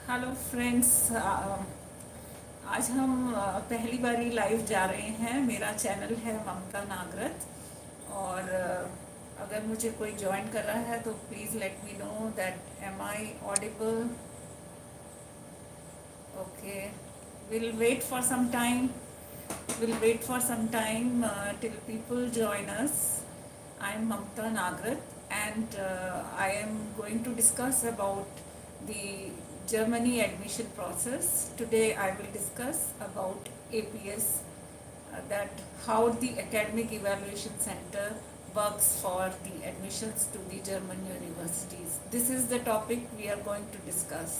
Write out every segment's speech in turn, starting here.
Hello friends. आज हम पहली बारी लाइव जा रहे हैं। मेरा चैनल है ममता नागरथ। और अगर मुझे कोई ज्वाइन कर रहा है तो please let me know that am I audible. Okay, will wait for some time. We'll wait for some time till people join us. I'm Mamta Nagrath, and I am going to discuss about the Germany admission process. Today I will discuss about APS, that how the Academic Evaluation Center works for the admissions to the German universities. This is the topic we are going to discuss.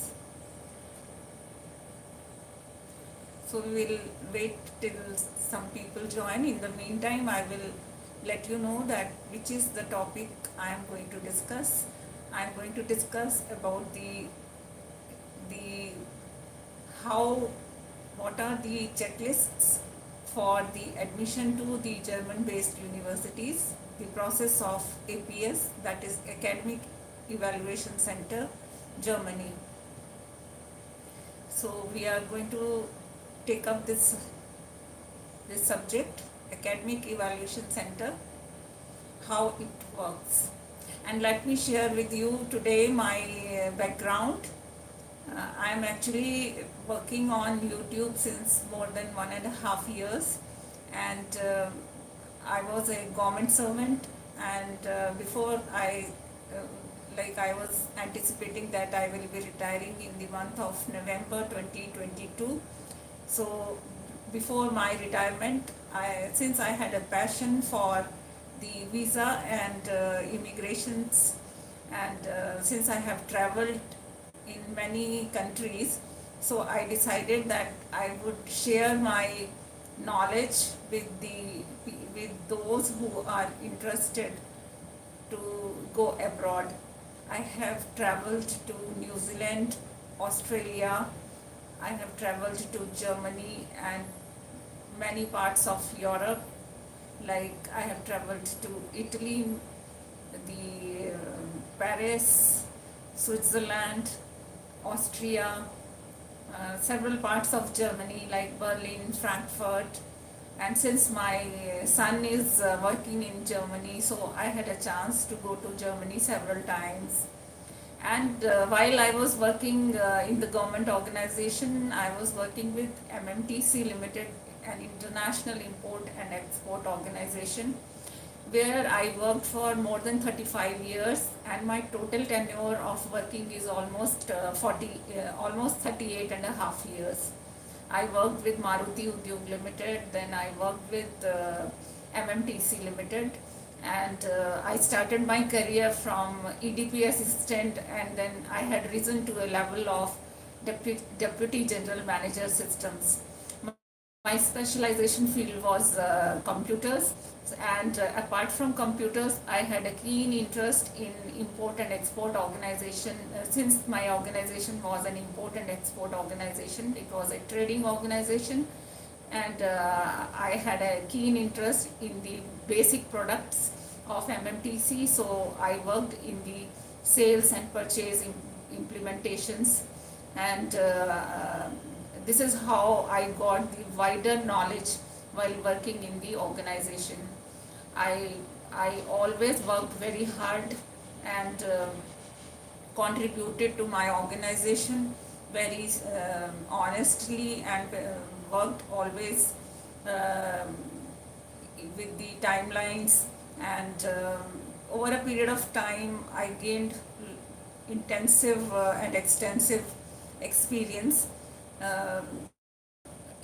So we will wait till some people join. In the meantime, I will let you know that which is the topic I am going to discuss. I am going to discuss about the how what are the checklists for the admission to the German-based universities, the process of APS, that is Academic Evaluation Center, Germany. So we are going to take up this subject, Academic Evaluation Center, how it works. And let me share with you today my background. I am actually working on YouTube since more than 1.5 years, and I was a government servant, and before I was anticipating that I will be retiring in the month of November 2022. So before my retirement, since I had a passion for the visa and immigrations, and since I have traveled in many countries, so I decided that I would share my knowledge with those who are interested to go abroad. I have traveled to New Zealand, Australia. I have traveled to Germany and many parts of Europe. Like I have traveled to Italy, the Paris, Switzerland, Austria, several parts of Germany like Berlin, Frankfurt. And since my son is working in Germany, so I had a chance to go to Germany several times. And while I was working in the government organization, I was working with MMTC Limited, an international import and export organization, where I worked for more than 35 years, and my total tenure of working is almost 38 and a half years. I worked with Maruti Udyog Limited, then I worked with MMTC Limited, and I started my career from EDP assistant, and then I had risen to a level of Deputy General Manager Systems. My specialization field was computers, and apart from computers, I had a keen interest in import and export organization. Since my organization was an import and export organization, it was a trading organization, and I had a keen interest in the basic products of MMTC, so I worked in the sales and purchase implementations, and this is how I got the wider knowledge while working in the organization. I, I always worked very hard and contributed to my organization very honestly, and worked always uh, with the timelines, and over a period of time I gained intensive and extensive experience uh,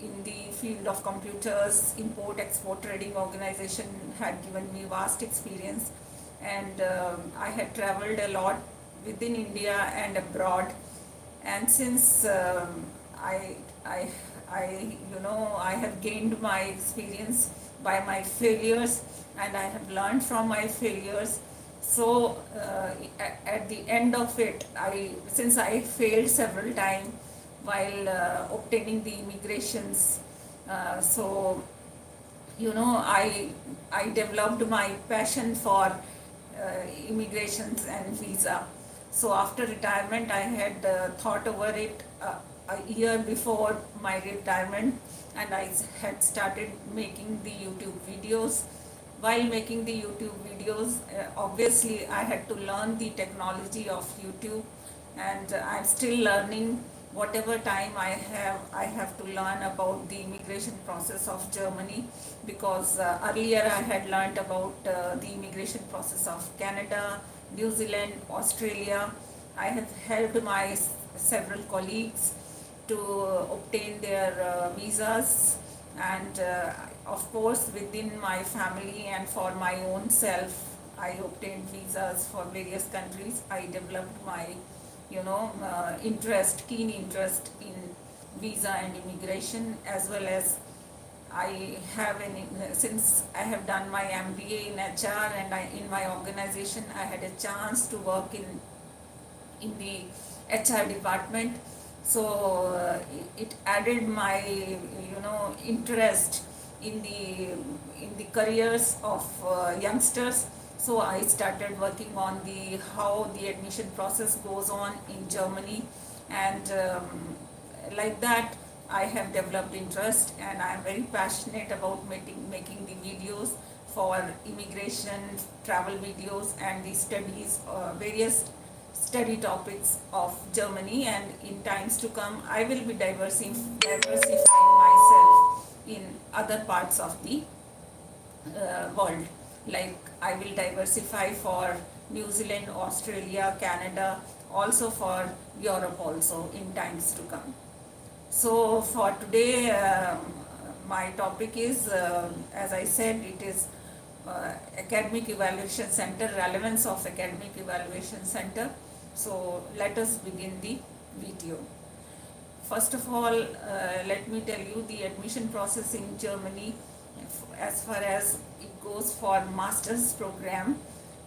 in the field of computers. Import export trading organization had given me vast experience, and I had traveled a lot within India and abroad. And since I, I, I have gained my experience by my failures, and I have learned from my failures. So at the end of it, since I failed several times while obtaining the immigrations, so I developed my passion for immigrations and visa. So after retirement, I had thought over it a year before my retirement, and I had started making the YouTube videos. While making the YouTube videos, obviously I had to learn the technology of YouTube, and I'm still learning. Whatever time I have to learn about the immigration process of Germany, because earlier I had learned about the immigration process of Canada, New Zealand, Australia. I have helped my several colleagues to obtain their visas, and of course within my family and for my own self, I obtained visas for various countries. I developed my keen interest in visa and immigration, as well as I have since I have done my MBA in HR, and in my organization I had a chance to work in the HR department. So it added my interest in the careers of youngsters. So I started working on the how the admission process goes on in Germany, and like that I have developed interest, and I am very passionate about making the videos for immigration, travel videos, and the studies, various study topics of Germany. And in times to come, I will be diversifying myself in other parts of the world. Like I will diversify for New Zealand, Australia, Canada, also for Europe also in times to come. So for today, my topic is, as I said, it is Academic Evaluation Center, relevance of Academic Evaluation Center. So let us begin the video. First of all, let me tell you the admission process in Germany. As far as it goes for master's program,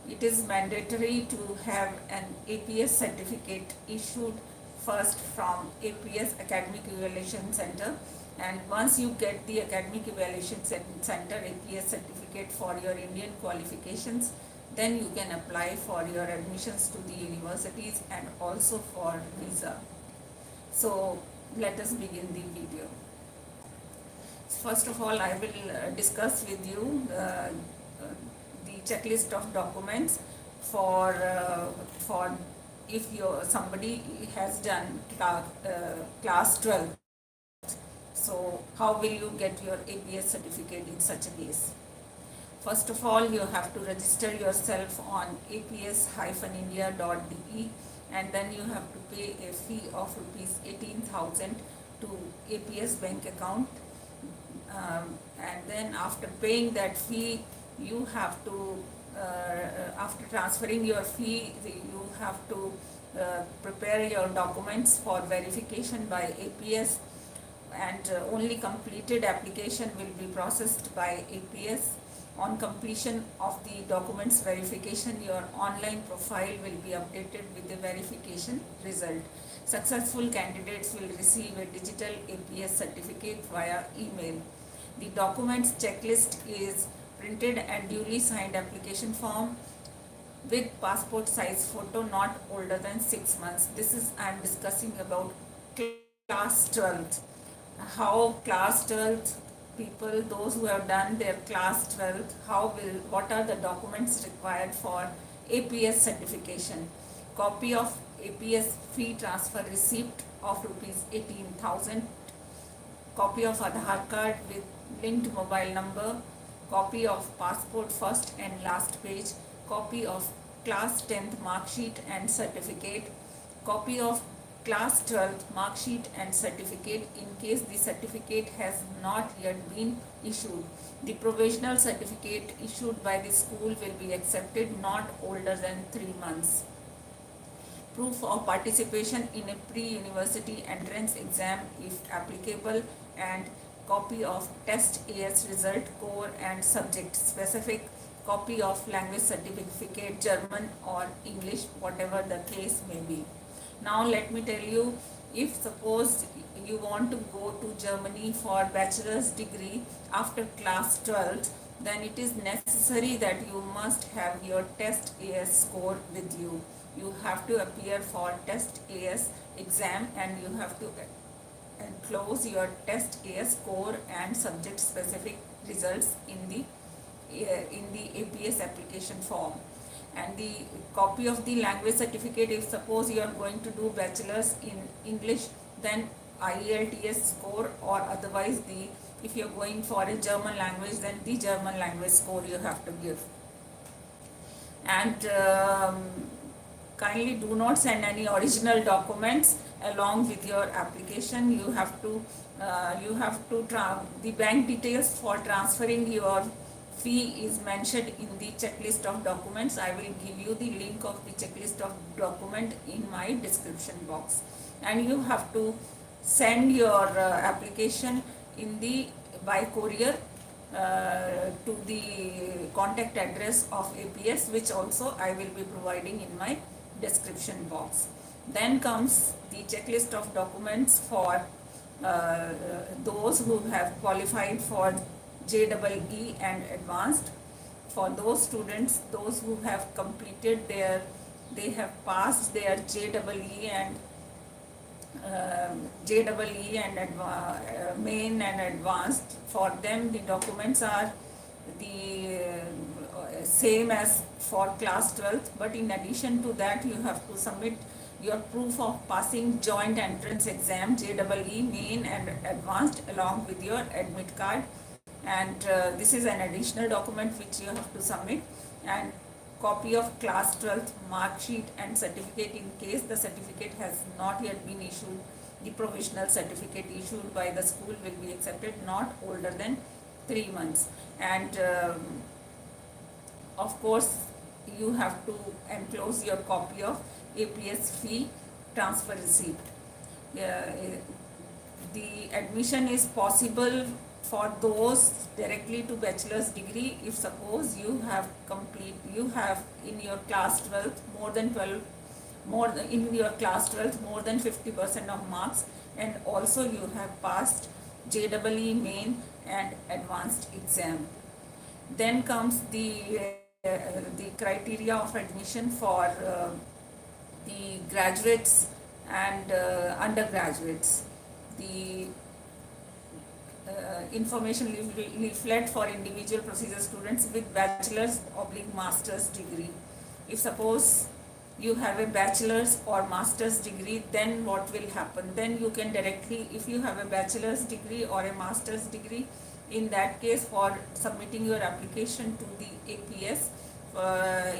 it is mandatory to have an APS certificate issued first from APS Academic Evaluation Center. And once you get the Academic Evaluation Center APS certificate for your Indian qualifications, then you can apply for your admissions to the universities and also for visa. So let us begin the video. First of all, I will discuss with you the checklist of documents for if somebody has done class 12. So how will you get your APS certificate in such a case? First of all, you have to register yourself on aps-india.de, and then you have to pay a fee of rupees 18,000 to APS bank account. And then after paying that fee, you have to, after transferring your fee, you have to prepare your documents for verification by APS, and only completed application will be processed by APS. On completion of the documents verification, your online profile will be updated with the verification result. Successful candidates will receive a digital APS certificate via email. The documents checklist is printed and duly signed application form with passport size photo not older than 6 months. This is I am discussing about class 12th. How class 12th people, those who have done their class 12th, what are the documents required for APS certification? Copy of APS fee transfer receipt of rupees 18,000, copy of Aadhaar card with linked mobile number, copy of passport first and last page, copy of class 10th mark sheet and certificate, copy of class 12th mark sheet and certificate in case the certificate has not yet been issued. The provisional certificate issued by the school will be accepted not older than 3 months. Proof of participation in a pre-university entrance exam if applicable, and copy of test AS result, core and subject specific, copy of language certificate, German or English, whatever the case may be. Now let me tell you, if suppose you want to go to Germany for bachelor's degree after class 12, then it is necessary that you must have your test AS score with you. you have to appear for test AS exam, and you have to enclose your test AS core and subject specific results in the APS application form. And the copy of the language certificate, if suppose you are going to do bachelor's in English, then IELTS score, or otherwise the, if you are going for a German language, then the German language score you have to give. And kindly do not send any original documents along with your application. The bank details for transferring your fee is mentioned in the checklist of documents. I will give you the link of the checklist of document in my description box. And you have to send your application in the by courier to the contact address of APS, which also I will be providing in my description box. Then comes the checklist of documents for those who have qualified for JEE and advanced. For those students, those who have completed they have passed their JEE and main and advanced. For them, the documents are the same as for class 12th, but in addition to that, you have to submit your proof of passing joint entrance exam JEE main and advanced along with your admit card. And this is an additional document which you have to submit. And copy of class 12th mark sheet and certificate in case the certificate has not yet been issued. The provisional certificate issued by the school will be accepted, not older than 3 months. And of course, you have to enclose your copy of APS fee transfer receipt. The admission is possible for those directly to bachelor's degree if suppose you have in your class 12th more than 50% of marks, and also you have passed JEE main and advanced exam. Then comes the criteria of admission for the graduates and undergraduates. The information leaflet for individual procedure students with bachelor's/master's degree. If suppose you have a bachelor's or master's degree, then what will happen? Then you can directly, if you have a bachelor's degree or a master's degree, in that case, for submitting your application to the APS,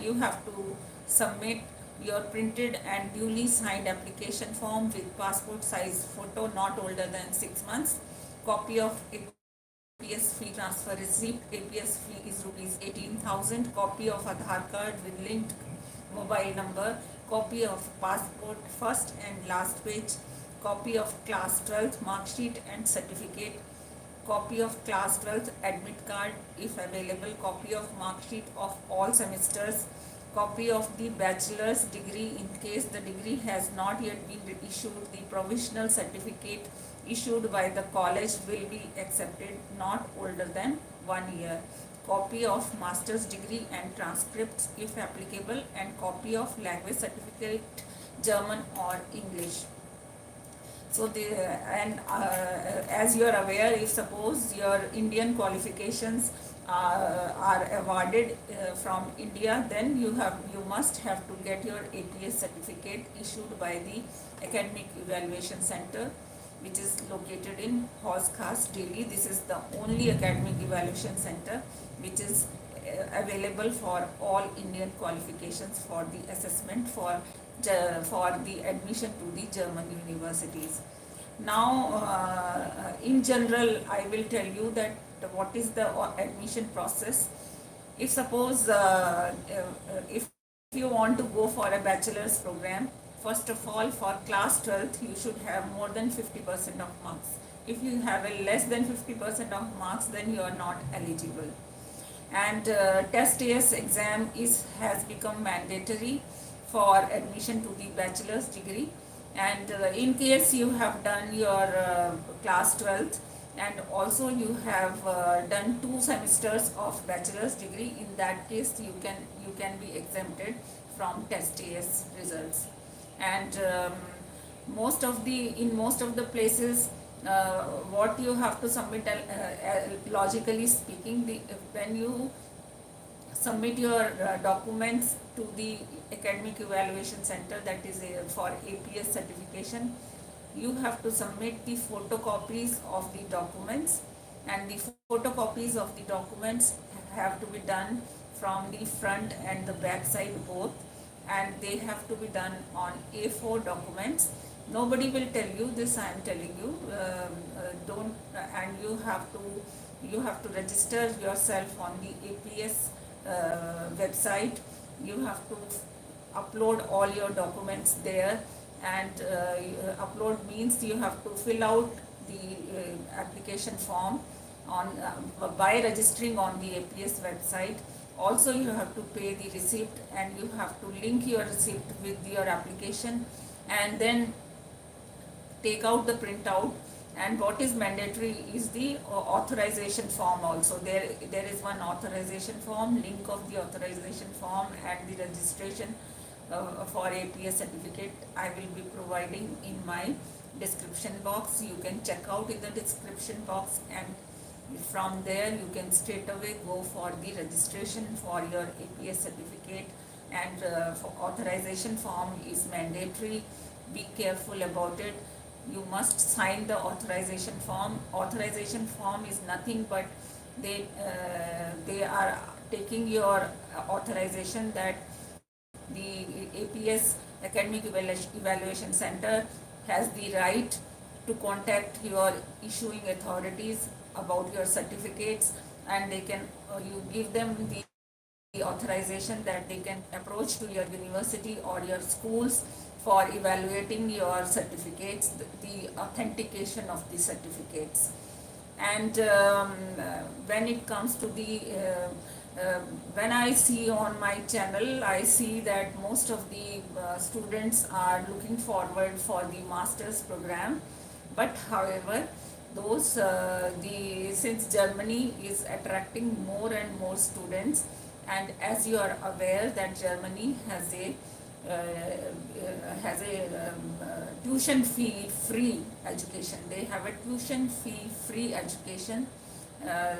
you have to submit your printed and duly signed application form with passport size photo not older than 6 months, copy of APS fee transfer receipt. APS fee is rupees 18,000. Copy of Aadhaar card with linked mobile number. Copy of passport first and last page. Copy of class 12th mark sheet and certificate. Copy of class 12th admit card if available. Copy of mark sheet of all semesters. Copy of the bachelor's degree in case the degree has not yet been issued. The provisional certificate issued by the college will be accepted, not older than 1 year. Copy of master's degree and transcripts if applicable, and copy of language certificate German or English. So as you are aware, if suppose your Indian qualifications are awarded from India, then you must have to get your APS certificate issued by the Academic Evaluation Center, which is located in Hauz Khas, Delhi. This is the only academic evaluation center which is available for all Indian qualifications for the assessment for the admission to the German universities. Now, in general, I will tell you that what is the admission process. If suppose if you want to go for a bachelor's program, first of all, for class 12th, you should have more than 50% of marks. If you have a less than 50% of marks, then you are not eligible. And test AS exam has become mandatory for admission to the bachelor's degree. And in case you have done your class 12th and also you have done 2 semesters of bachelor's degree, in that case you can be exempted from test AS results. And in most of the places, what you have to submit, logically speaking, when you submit your documents to the academic evaluation center, that is for APS certification, you have to submit the photocopies of the documents, and the photocopies of the documents have to be done from the front and the back side both, and they have to be done on A4 documents. Nobody will tell you this, I am telling you. Don't And you have to register yourself on the APS website. You have to upload all your documents there, and upload means you have to fill out the application form on by registering on the APS website. Also, you have to pay the receipt, and you have to link your receipt with your application, and then take out the printout. And what is mandatory is the authorization form also. There is one authorization form, link of the authorization form, and the registration for APS certificate I will be providing in my description box. You can check out in the description box, and from there you can straight away go for the registration for your APS certificate. And for authorization form is mandatory. Be careful about it. You must sign the authorization form. Authorization form is nothing but they are taking your authorization that the APS Academic Evaluation Center has the right to contact your issuing authorities about your certificates, and they can you give them the authorization that they can approach to your university or your schools for evaluating your certificates, the authentication of the certificates. And when it comes to the when I see on my channel, I see that most of the students are looking forward for the master's program. But however, those since Germany is attracting more and more students, and as you are aware that Germany has a tuition fee free education. They have a tuition fee free education. Uh,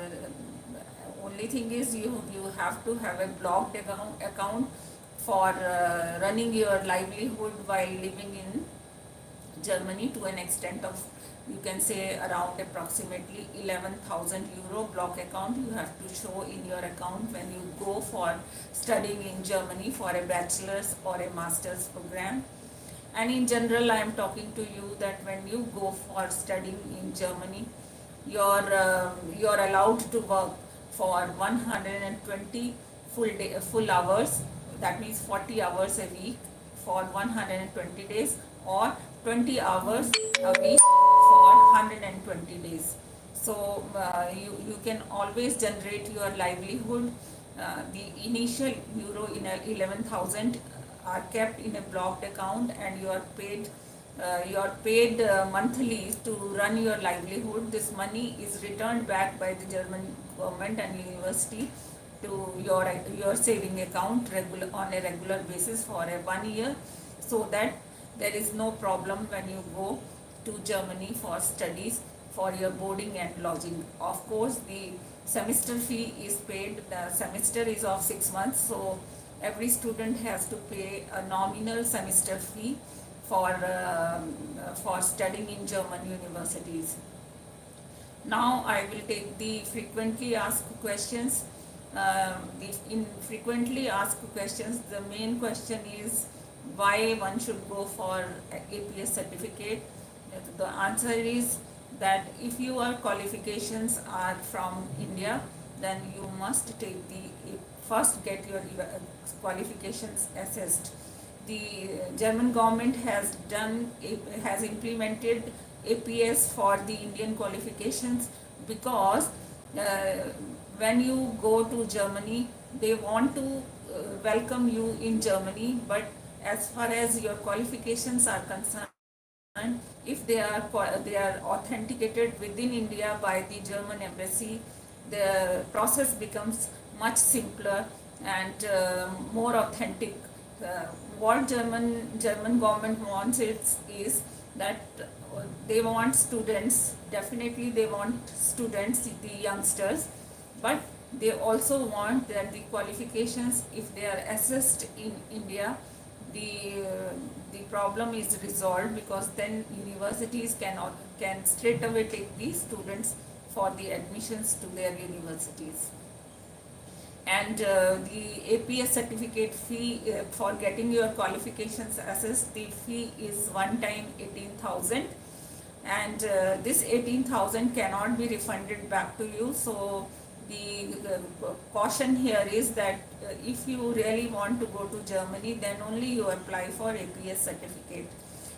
Only thing is you have to have a blocked account for running your livelihood while living in Germany to an extent of, you can say, around approximately 11,000 euro block account you have to show in your account when you go for studying in Germany for a bachelor's or a master's program. And in general, I am talking to you that when you go for studying in Germany, you're allowed to work for 120 full hours. That means 40 hours a week for 120 days, or 20 hours a week for 120 days. So you can always generate your livelihood. The initial euro in 11,000 are kept in a blocked account, and you are paid monthly to run your livelihood. This money is returned back by the German government and university to your saving account on a regular basis for a 1 year, so that there is no problem when you go to Germany for studies for your boarding and lodging. Of course, the semester fee is paid. The semester is of 6 months, so every student has to pay a nominal semester fee for studying in German universities. Now I will take the frequently asked questions. In frequently asked questions, the main question is why one should go for APS certificate. The answer is that if your qualifications are from India, then you must first get your qualifications assessed. The German government has implemented APS for the Indian qualifications, because when you go to Germany, they want to welcome you in Germany, but as far as your qualifications are concerned, if they are authenticated within India by the German embassy, the process becomes much simpler and more authentic uh, what German government wants is that they want students, definitely they want students, the youngsters, but they also want that the qualifications, if they are assessed in India, the the problem is resolved, because then universities can straight away take the students for the admissions to their universities. And the APS certificate fee for getting your qualifications assessed, the fee is one time 18,000, and this 18,000 cannot be refunded back to you. So the caution here is that if you really want to go to Germany, then only you apply for APS certificate.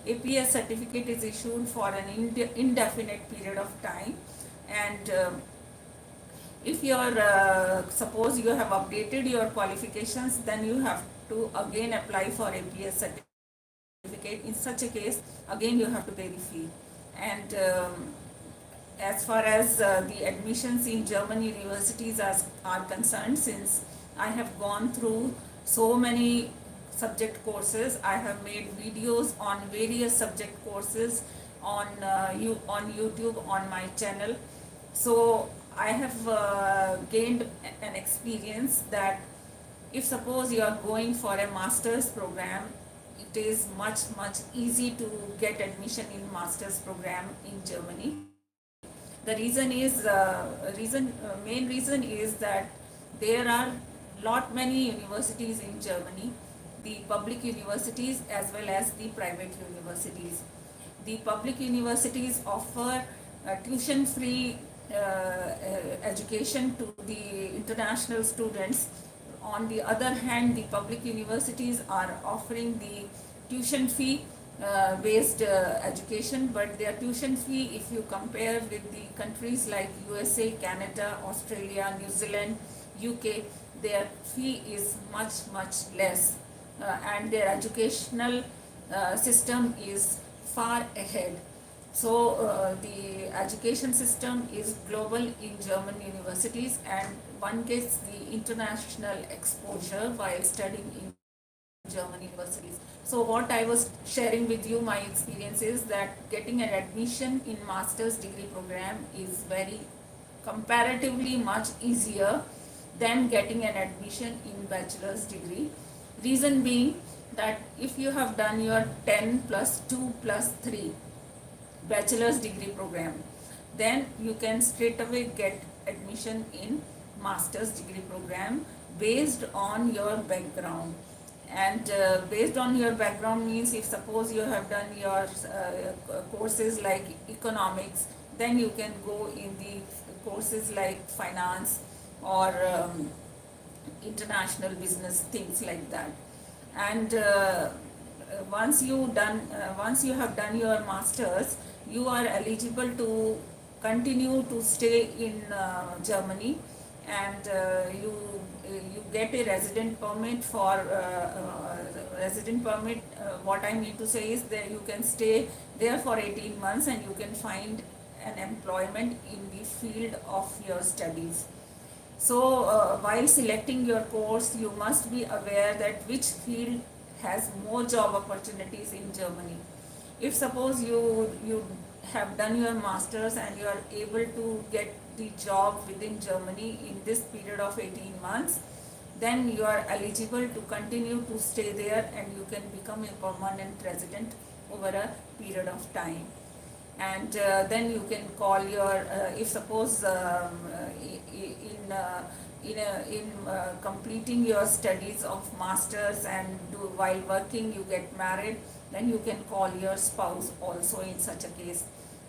APS certificate is issued for an indefinite period of time, and if you're suppose you have updated your qualifications, then you have to again apply for APS certificate. In such a case, again you have to pay the fee. And as far as the admissions in German universities are concerned, since I have gone through so many subject courses, I have made videos on various subject courses on on YouTube, on my channel. So I have gained an experience that if suppose you are going for a master's program, it is much easy to get admission in master's program in Germany. The reason is main reason is that there are many universities in Germany, the public universities as well as the private universities. The public universities offer tuition free education to the international students. On the other hand, the public universities are offering the tuition fee based education, but their tuition fee, if you compare with the countries like USA, Canada, Australia, New Zealand, UK, their fee is much less, and their educational system is far ahead. So the education system is global in German universities, and one gets the international exposure while studying in German universities. So what I was sharing with you, my experience is that getting an admission in master's degree program is very comparatively much easier than getting an admission in bachelor's degree. Reason being that if you have done your 10 plus 2 plus 3 bachelor's degree program, then you can straight away get admission in master's degree program based on your background. And based on your background means, if suppose you have done your courses like economics, then you can go in the courses like finance or international business, things like that. And once you have done your masters, you are eligible to continue to stay in Germany, and you get a resident permit for resident permit. What I mean to say is that you can stay there for 18 months and you can find an employment in the field of your studies. So while selecting your course, you must be aware that which field has more job opportunities in Germany. If suppose you have done your masters and you are able to get the job within Germany in this period of 18 months, then you are eligible to continue to stay there and you can become a permanent resident over a period of time. And then you can call your if suppose in completing your studies of masters and while working you get married, then you can call your spouse also in such a case.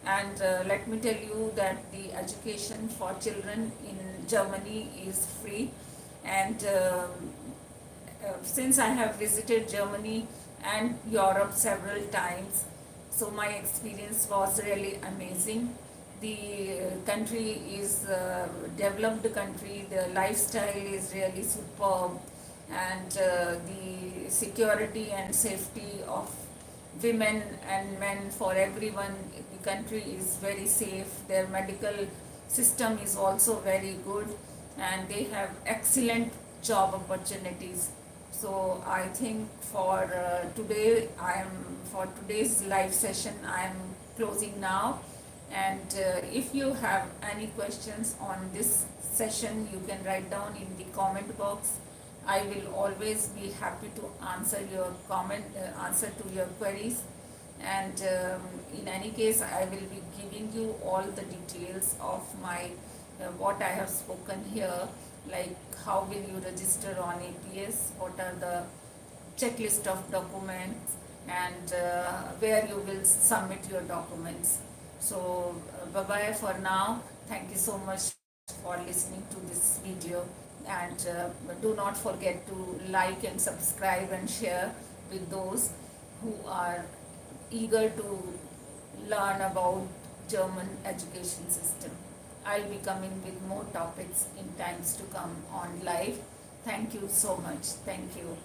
And let me tell you that the education for children in Germany is free. And since I have visited Germany and Europe several times, so my experience was really amazing. The country is a developed country, the lifestyle is really superb, and the security and safety of women and men, for everyone, the country is very safe. Their medical system is also very good, and they have excellent job opportunities. So I think for for today's live session I am closing now. And if you have any questions on this session, you can write down in the comment box. I will always be happy to answer your answer to your queries. And in any case, I will be giving you all the details of my what I have spoken here, like how will you register on APS, what are the checklist of documents, and where you will submit your documents. So bye bye for now. Thank you so much for listening to this video, and do not forget to like and subscribe and share with those who are eager to learn about German education system. I'll be coming with more topics in times to come on live. Thank you so much. Thank you.